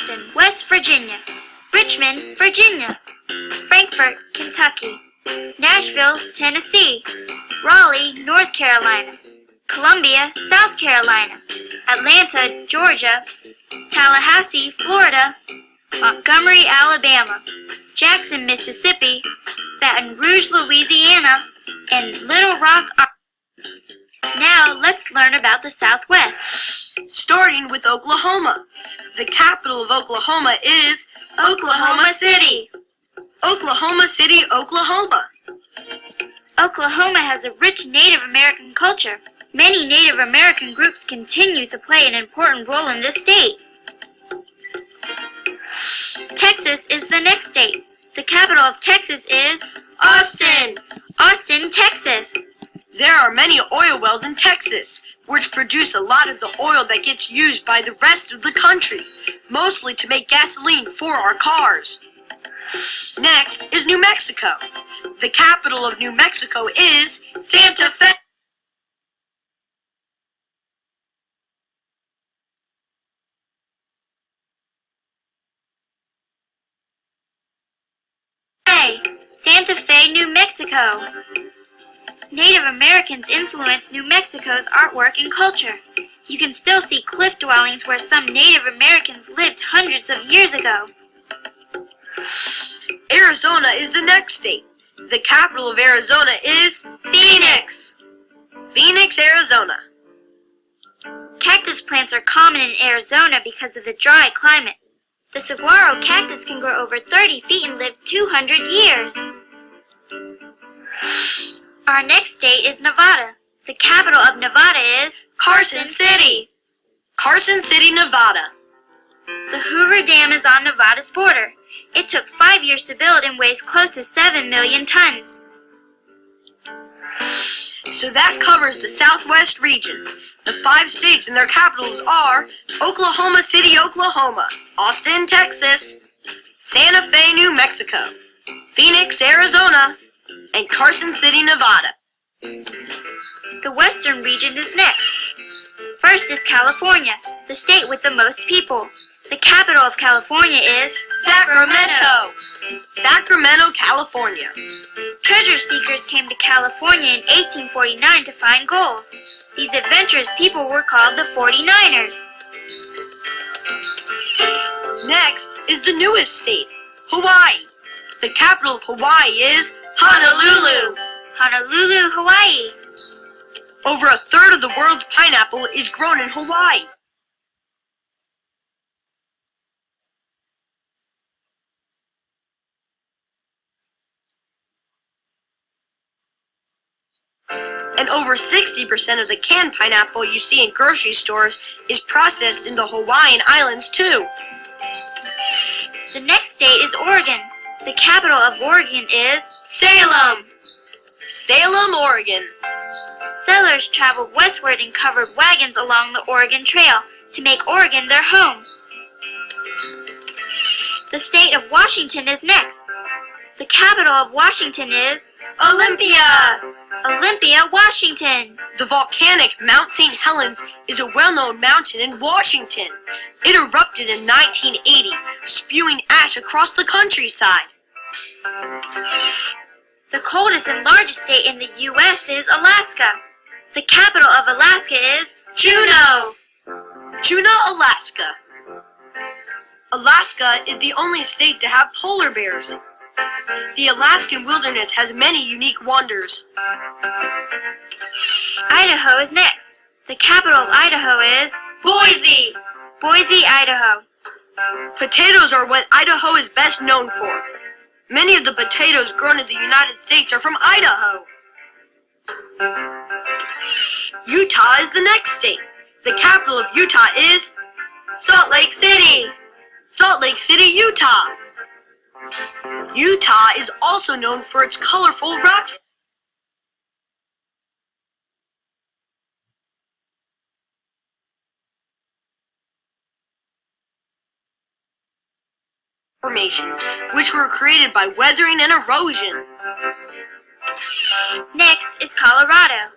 Charleston, West Virginia. Richmond, Virginia. Frankfort, Kentucky. Nashville, Tennessee. Raleigh, North Carolina. Columbia, South Carolina. Atlanta, Georgia. Tallahassee, Florida. Montgomery, Alabama. Jackson, Mississippi. Baton Rouge, Louisiana. And Little Rock, Arkansas. Now let's learn about the Southwest. Starting with Oklahoma. The capital of Oklahoma is Oklahoma City. Oklahoma City, Oklahoma. Oklahoma has a rich Native American culture. Many Native American groups continue to play an important role in this state. Texas is the next state. The capital of Texas is Austin. Austin, Texas. There are many oil wells in Texas, which produce a lot of the oil that gets used by the rest of the country, mostly to make gasoline for our cars. Next is New Mexico. The capital of New Mexico is Santa Fe. Santa Fe, New Mexico. Native Americans influenced New Mexico's artwork and culture. You can still see cliff dwellings where some Native Americans lived hundreds of years ago. Arizona is the next state. The capital of Arizona is Phoenix. Phoenix, Arizona. Cactus plants are common in Arizona because of the dry climate. The saguaro cactus can grow over 30 feet and live 200 years. Our next state is Nevada. The capital of Nevada is Carson City. Carson City, Nevada. The Hoover Dam is on Nevada's border. It took 5 years to build and weighs close to 7 million tons. So that covers the Southwest region. The 5 states and their capitals are Oklahoma City, Oklahoma, Austin, Texas, Santa Fe, New Mexico, Phoenix, Arizona, and Carson City, Nevada. The western region is next. First is California, the state with the most people. The capital of California is Sacramento. Sacramento, California. Treasure seekers came to California in 1849 to find gold. These adventurous people were called the 49ers. Next is the newest state, Hawaii. The capital of Hawaii is Honolulu. Honolulu, Hawaii. Over a third of the world's pineapple is grown in Hawaii. And over 60% of the canned pineapple you see in grocery stores is processed in the Hawaiian Islands too. The next state is Oregon. The capital of Oregon is Salem. Salem, Oregon. Settlers traveled westward and covered wagons along the Oregon Trail to make Oregon their home. The state of Washington is next. The capital of Washington is Olympia. Olympia, Washington. The volcanic Mount St. Helens is a well-known mountain in Washington. It erupted in 1980, spewing ash across the countryside. The coldest and largest state in the U.S. is Alaska. The capital of Alaska is Juneau. Juneau, Alaska. Alaska is the only state to have polar bears. The Alaskan wilderness has many unique wonders. Idaho is next. The capital of Idaho is Boise. Boise, Idaho. Potatoes are what Idaho is best known for. Many of the potatoes grown in the United States are from Idaho. Utah is the next state. The capital of Utah is Salt Lake City. Salt Lake City, Utah. Utah is also known for its colorful rock formations, which were created by weathering and erosion. Next is Colorado.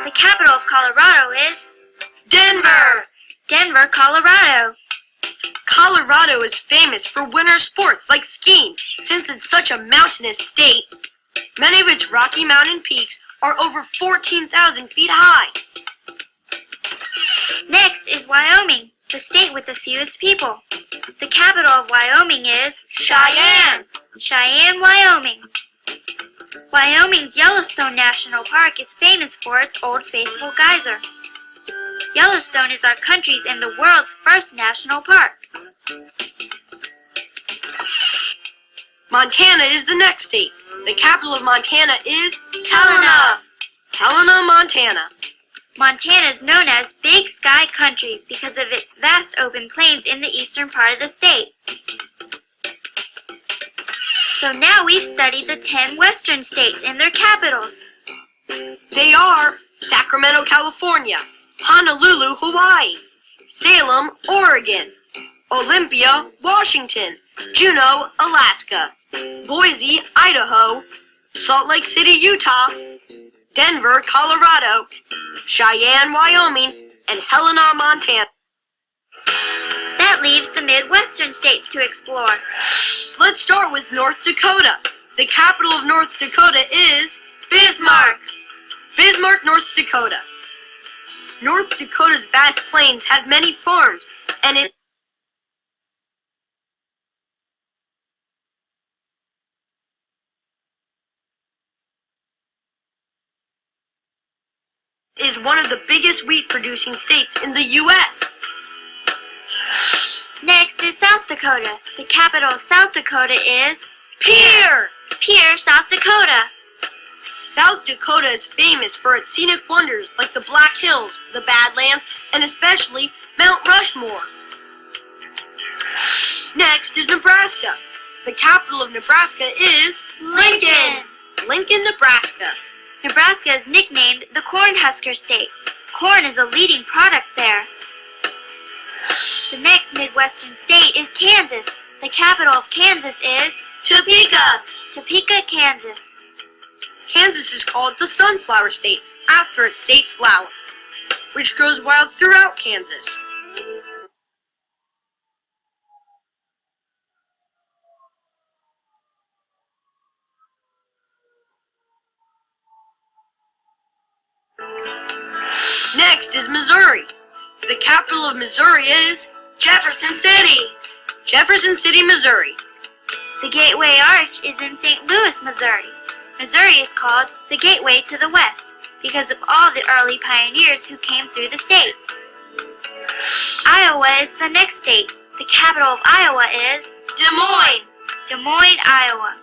The capital of Colorado is Denver. Denver, Colorado. Colorado is famous for winter sports like skiing since it's such a mountainous state. Many of its Rocky Mountain peaks are over 14,000 feet high. Next is Wyoming, the state with the fewest people. The capital of Wyoming is Cheyenne. Cheyenne, Wyoming. Wyoming's Yellowstone National Park is famous for its Old Faithful geyser. Yellowstone is our country's and the world's first national park. Montana is the next state. The capital of Montana is Helena. Helena, Montana. Montana is known as Big Sky Country because of its vast open plains in the eastern part of the state. So now we've studied the 10 western states and their capitals. They are Sacramento, California, Honolulu, Hawaii, Salem, Oregon, Olympia, Washington, Juneau, Alaska, Boise, Idaho, Salt Lake City, Utah, Denver, Colorado, Cheyenne, Wyoming, and Helena, Montana. That leaves the Midwestern states to explore. Let's start with North Dakota. The capital of North Dakota is Bismarck. Bismarck, North Dakota. North Dakota's vast plains have many farms, and it is one of the biggest wheat-producing states in the U.S. Next is South Dakota. The capital of South Dakota is Pierre. Pierre, South Dakota. South Dakota is famous for its scenic wonders like the Black Hills, the Badlands, and especially Mount Rushmore. Next is Nebraska. The capital of Nebraska is Lincoln. Lincoln, Nebraska. Nebraska is nicknamed the Cornhusker State. Corn is a leading product there. The next Midwestern state is Kansas. The capital of Kansas is Topeka. Topeka, Kansas. Kansas is called the Sunflower State after its state flower, which grows wild throughout Kansas. Next is Missouri. The capital of Missouri is Jefferson City. Jefferson City, Missouri. The Gateway Arch is in St. Louis, Missouri. Missouri is called the Gateway to the West because of all the early pioneers who came through the state. Iowa is the next state. The capital of Iowa is Des Moines. Des Moines, Iowa.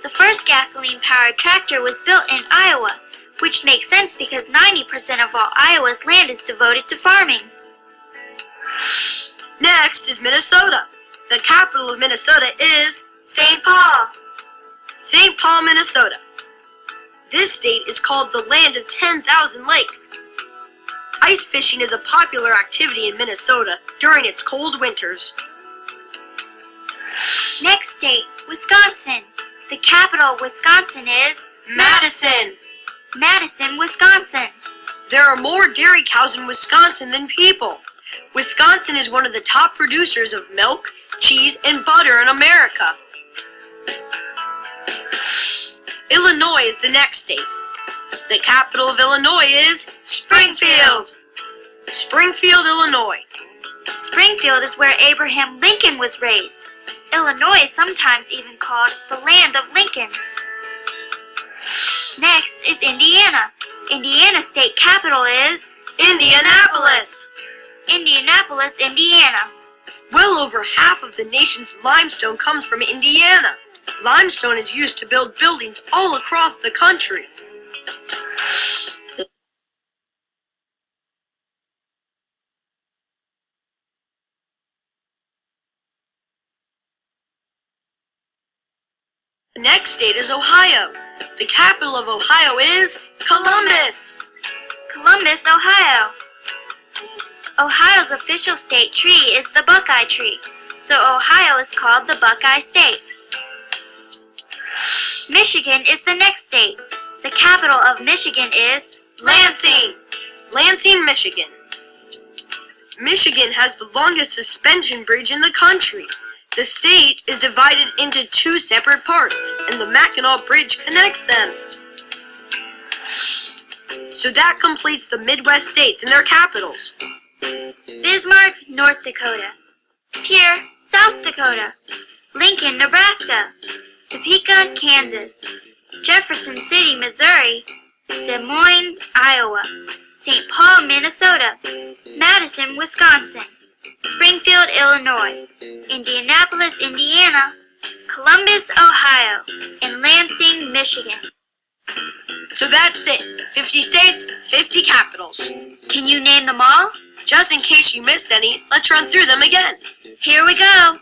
The first gasoline-powered tractor was built in Iowa, which makes sense because 90% of all Iowa's land is devoted to farming. Next is Minnesota. The capital of Minnesota is St. Paul. St. Paul, Minnesota. This state is called the Land of 10,000 Lakes. Ice fishing is a popular activity in Minnesota during its cold winters. Next state, Wisconsin. The capital of Wisconsin is Madison. Madison, Wisconsin. There are more dairy cows in Wisconsin than people. Wisconsin is one of the top producers of milk, cheese, and butter in America. Illinois is the next state. The capital of Illinois is Springfield. Springfield, Illinois. Springfield is where Abraham Lincoln was raised. Illinois is sometimes even called the land of Lincoln. Next is Indiana. Indiana's state capital is Indianapolis. Indianapolis, Indiana. Well over half of the nation's limestone comes from Indiana. Limestone is used to build buildings all across the country. The next state is Ohio. The capital of Ohio is Columbus. Columbus, Ohio. Ohio's official state tree is the Buckeye tree, so Ohio is called the Buckeye State. Michigan is the next state. The capital of Michigan is Lansing. Lansing, Michigan. Michigan has the longest suspension bridge in the country. The state is divided into two separate parts, and the Mackinac Bridge connects them. So that completes the Midwest states and their capitals. Bismarck, North Dakota. Pierre, South Dakota. Lincoln, Nebraska. Topeka, Kansas. Jefferson City, Missouri. Des Moines, Iowa. St. Paul, Minnesota. Madison, Wisconsin. Springfield, Illinois. Indianapolis, Indiana. Columbus, Ohio. And Lansing, Michigan. So that's it. 50 states, 50 capitals. Can you name them all? Just in case you missed any, let's run through them again. Here we go.